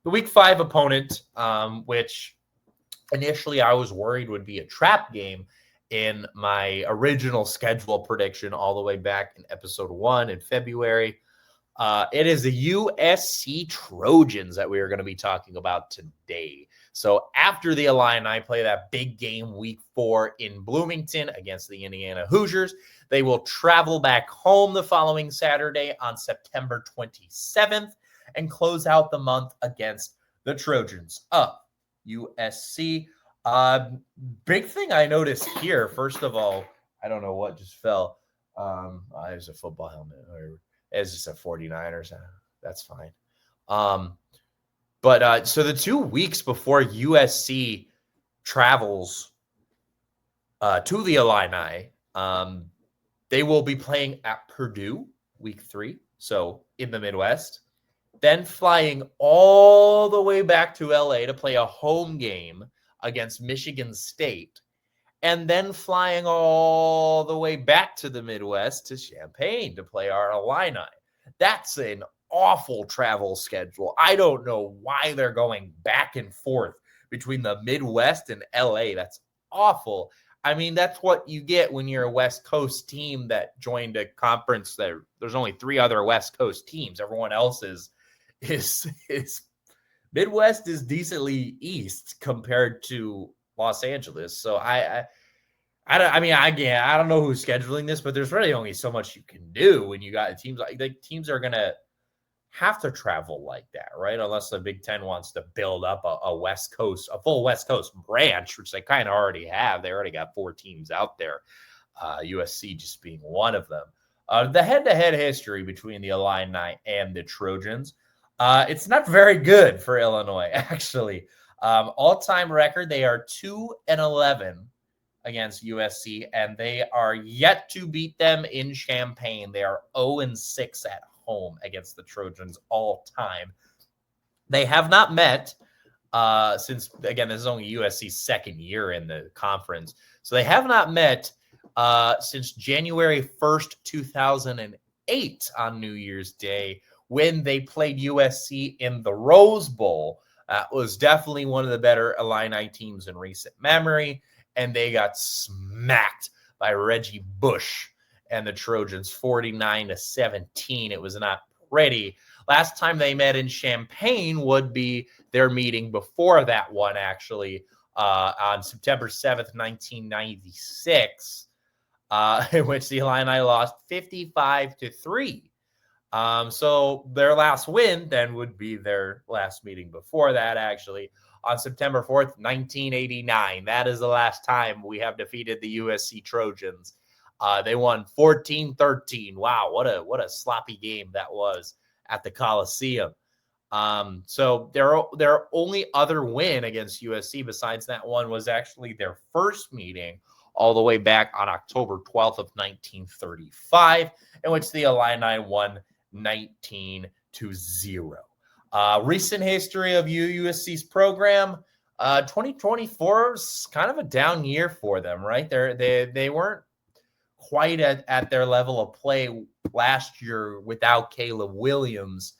the Week 5 opponent, which initially I was worried would be a trap game in my original schedule prediction all the way back in episode 1 in February. It is the USC Trojans that we are going to be talking about today. So after the Illini play that big game week 4 in Bloomington against the Indiana Hoosiers, they will travel back home the following Saturday on September 27th and close out the month against the Trojans of USC. Big thing I noticed here, first of all, I don't know what just fell. There's a football helmet, or it's just a 49ers. That's fine. But so the 2 weeks before USC travels to the Illini, they will be playing at Purdue week 3, so in the Midwest, then flying all the way back to LA to play a home game against Michigan State, and then flying all the way back to the Midwest to Champaign to play our Illini. That's an awful travel schedule. I don't know why they're going back and forth between the Midwest and LA. That's awful. I mean, that's what you get when you're a West Coast team that joined a conference. There's only 3 other West Coast teams. Everyone else is Midwest is decently east compared to Los Angeles. So I don't know who's scheduling this, but there's really only so much you can do when you got teams teams are gonna have to travel like that, right? Unless the Big Ten wants to build up a full West Coast branch, which they kind of already have. They already got 4 teams out there, USC just being one of them. The head-to-head history between the Illini and the Trojans, it's not very good for Illinois, actually. All-time record, they are 2-11 against USC, and they are yet to beat them in Champaign. They are 0-6 at home against the Trojans all time. They have not met since, again, this is only USC's second year in the conference. So they have not met since January 1st, 2008 on New Year's Day, when they played USC in the Rose Bowl. Was definitely one of the better Illini teams in recent memory, and they got smacked by Reggie Bush and the Trojans 49-17. It was not pretty. Last time they met in Champaign would be their meeting before that one, actually, on September 7th, 1996, in which the Illini lost 55-3. So their last win then would be their last meeting before that, actually, on September 4th, 1989. That is the last time we have defeated the USC Trojans. They won 14-13. Wow, what a sloppy game that was at the Coliseum. So their only other win against USC besides that one was actually their first meeting all the way back on October 12th of 1935, in which the Illini won 19-0. Recent history of USC's program, 2024 is kind of a down year for them, right? They weren't quite at their level of play last year without Caleb Williams.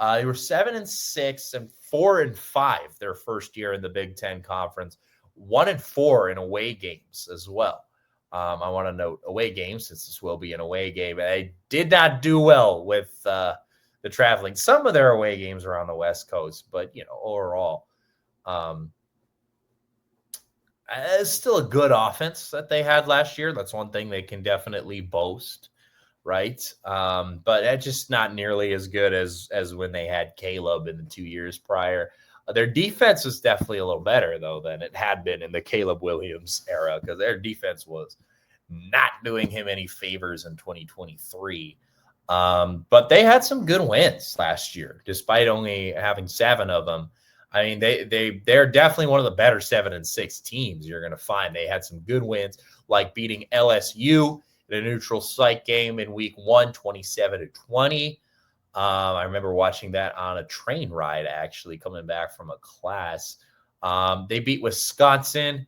They were 7-6 and 4-5 their first year in the Big Ten Conference, 1-4 in away games as well. I want to note away games, since this will be an away game. They did not do well with the traveling. Some of their away games are on the West Coast, but overall, it's still a good offense that they had last year. That's one thing they can definitely boast, right? But it's just not nearly as good as when they had Caleb in the 2 years prior. Their defense was definitely a little better, though, than it had been in the Caleb Williams era, because their defense was not doing him any favors in 2023. But they had some good wins last year, despite only having 7 of them. I mean, they're definitely one of the better 7-6 teams you're going to find. They had some good wins, like beating LSU in a neutral site game in week 1, 27-20. I remember watching that on a train ride, actually, coming back from a class. They beat Wisconsin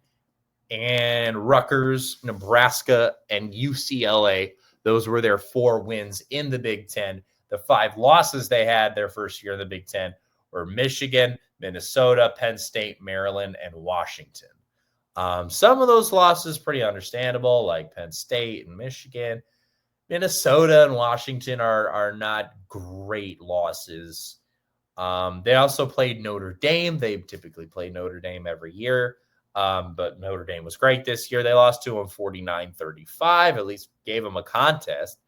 and Rutgers, Nebraska, and UCLA. Those were their 4 wins in the Big Ten. The 5 losses they had their first year in the Big Ten were Michigan, Minnesota, Penn State, Maryland, and Washington. Some of those losses pretty understandable, like Penn State and Michigan. Minnesota and Washington are not great losses. They also played Notre Dame. They typically play Notre Dame every year, but Notre Dame was great this year. They lost to them 49-35, at least gave them a contest.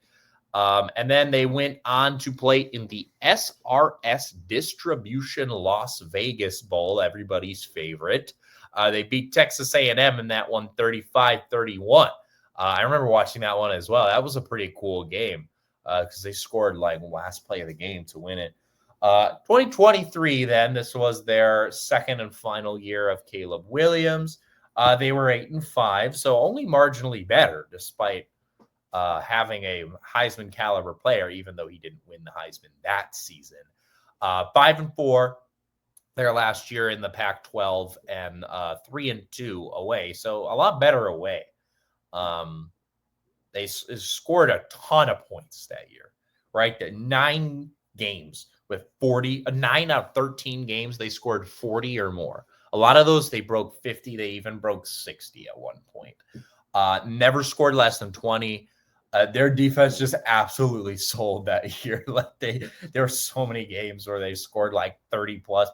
And then they went on to play in the SRS Distribution Las Vegas Bowl, everybody's favorite. They beat Texas A&M in that one 35-31. I remember watching that one as well. That was a pretty cool game because they scored like last play of the game to win it. 2023, then, this was their second and final year of Caleb Williams. They were 8-5, so only marginally better despite having a Heisman caliber player, even though he didn't win the Heisman that season. 5-4 their last year in the Pac-12 and 3-2 away, so a lot better away. They scored a ton of points that year, right? 9 games with 40, 9 out of 13 games, they scored 40 or more. A lot of those, they broke 50. They even broke 60 at one point. Never scored less than 20. Their defense just absolutely sold that year. Like there were so many games where they scored like 30 plus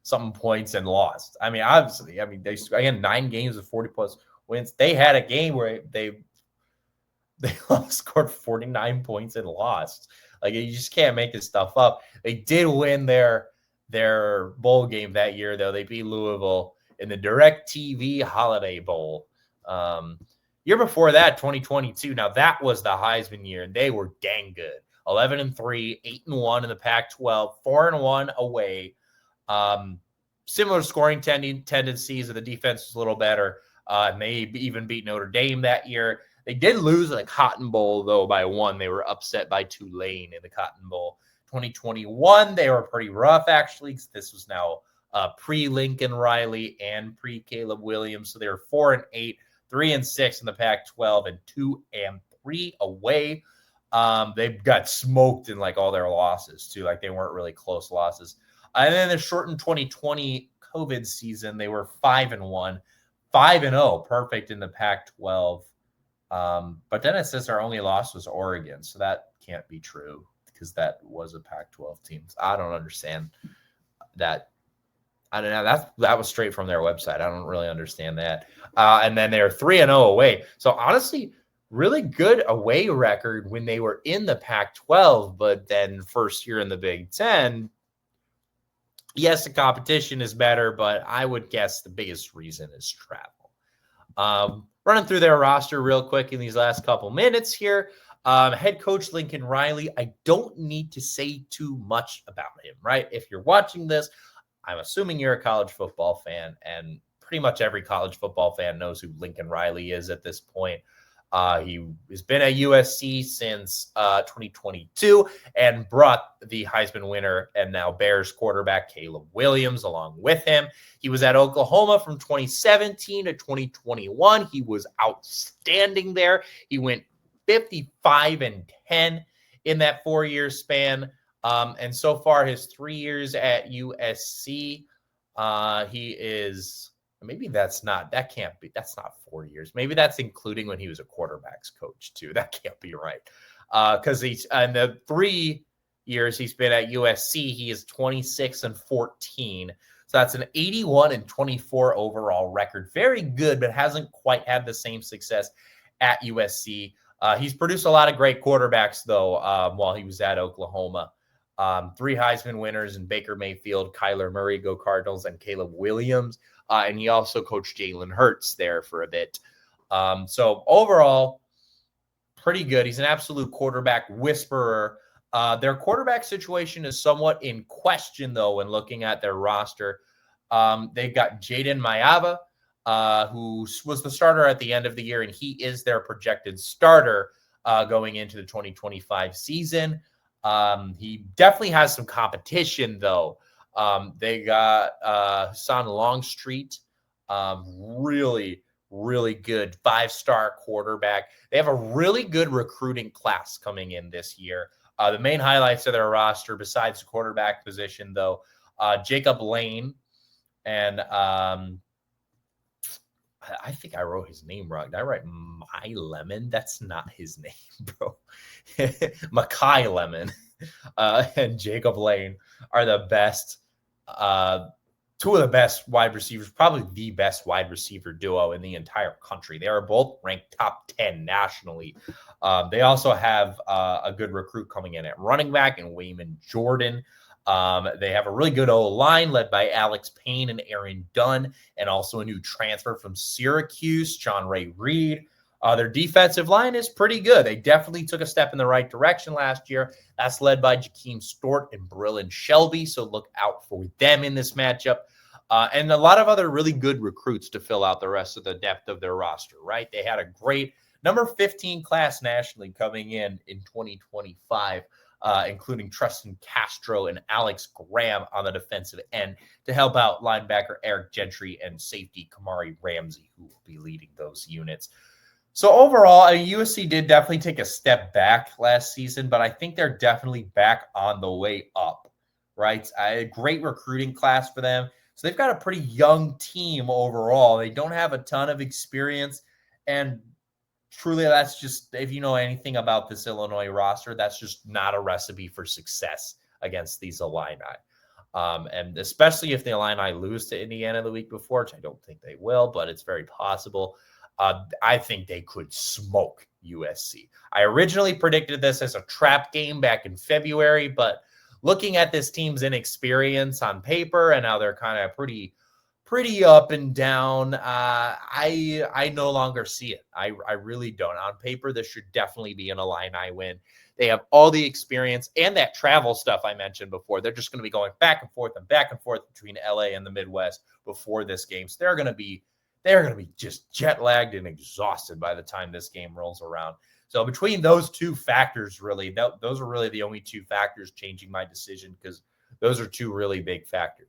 something points and lost. I mean, obviously, they again 9 games with 40 plus wins. They had a game where they scored 49 points and lost. Like you just can't make this stuff up. They did win their bowl game that year, though. They beat Louisville in the DirecTV Holiday Bowl. Year before that, 2022. Now that was the Heisman year, and they were dang good. 11-3, 8-1 in the Pac-12, 4-1 away. Similar scoring tendencies. The defense was a little better. And they even beat Notre Dame that year. They did lose the Cotton Bowl, though, by 1. They were upset by Tulane in the Cotton Bowl. 2021, they were pretty rough, actually. This was now pre-Lincoln Riley and pre-Caleb Williams. So they were 4-8, 3-6 in the Pac-12, and 2-3 away. They got smoked in like all their losses, too. Like they weren't really close losses. And then the shortened 2020 COVID season, they were 5-1, 5-0, perfect in the Pac-12. But then it says our only loss was Oregon, so that can't be true because that was a Pac-12 team. I don't understand that. I don't know. That was straight from their website. I don't really understand that. And then they're 3-0 away. So honestly, really good away record when they were in the Pac-12, but then first year in the Big Ten. Yes, the competition is better, but I would guess the biggest reason is travel. Running through their roster real quick in these last couple minutes here. Head coach Lincoln Riley, I don't need to say too much about him, right? If you're watching this, I'm assuming you're a college football fan, and pretty much every college football fan knows who Lincoln Riley is at this point. He has been at USC since 2022 and brought the Heisman winner and now Bears quarterback Caleb Williams along with him. He was at Oklahoma from 2017 to 2021. He was outstanding there. He went 55-10 in that 4-year span. And so far, his 3 years at USC, he is... Maybe that's not 4 years. Maybe that's including when he was a quarterback's coach too. That can't be right. Because he's in the 3 years he's been at USC, he is 26-14. So that's an 81-24 overall record. Very good, but hasn't quite had the same success at USC. He's produced a lot of great quarterbacks though, while he was at Oklahoma. 3 Heisman winners in Baker Mayfield, Kyler Murray, go Cardinals, and Caleb Williams. And he also coached Jalen Hurts there for a bit. So overall, pretty good. He's an absolute quarterback whisperer. Their quarterback situation is somewhat in question, though, when looking at their roster. They've got Jaden Mayava, who was the starter at the end of the year, and he is their projected starter going into the 2025 season. He definitely has some competition, though. They got Hassan Longstreet, really, really good 5-star quarterback. They have a really good recruiting class coming in this year. The main highlights of their roster, besides the quarterback position, though, Jacob Lane, and I think I wrote his name wrong. Did I write My Lemon? That's not his name, bro. Makai Lemon and Jacob Lane are the best, two of the best wide receivers, probably the best wide receiver duo in the entire country. They are both ranked top 10 nationally. They also have a good recruit coming in at running back and Wayman Jordan. They have a really good O-line led by Alex Payne and Aaron Dunn, and also a new transfer from Syracuse, John Ray Reed. Their defensive line is pretty good. They definitely took a step in the right direction last year. That's led by Jakeem Stewart and Brillon Shelby, so look out for them in this matchup. And a lot of other really good recruits to fill out the rest of the depth of their roster, right? They had a great number 15 class nationally coming in 2025. Including Tristan Castro and Alex Graham on the defensive end to help out linebacker Eric Gentry and safety Kamari Ramsey, who will be leading those units. So overall, USC did definitely take a step back last season, but I think they're definitely back on the way up, right? A great recruiting class for them. So they've got a pretty young team overall. They don't have a ton of experience, and truly, that's just, if you know anything about this Illinois roster, that's just not a recipe for success against these Illini. And especially if the Illini lose to Indiana the week before, which I don't think they will, but it's very possible. I think they could smoke USC. I originally predicted this as a trap game back in February, but looking at this team's inexperience on paper and how they're kind of pretty up and down, I no longer see it. I really don't. On paper, this should definitely be an Illini win. They have all the experience and that travel stuff I mentioned before. They're just going to be going back and forth between LA and the Midwest before this game. So they're going to be just jet lagged and exhausted by the time this game rolls around. So between those two factors, really, those are really the only two factors changing my decision, because those are two really big factors.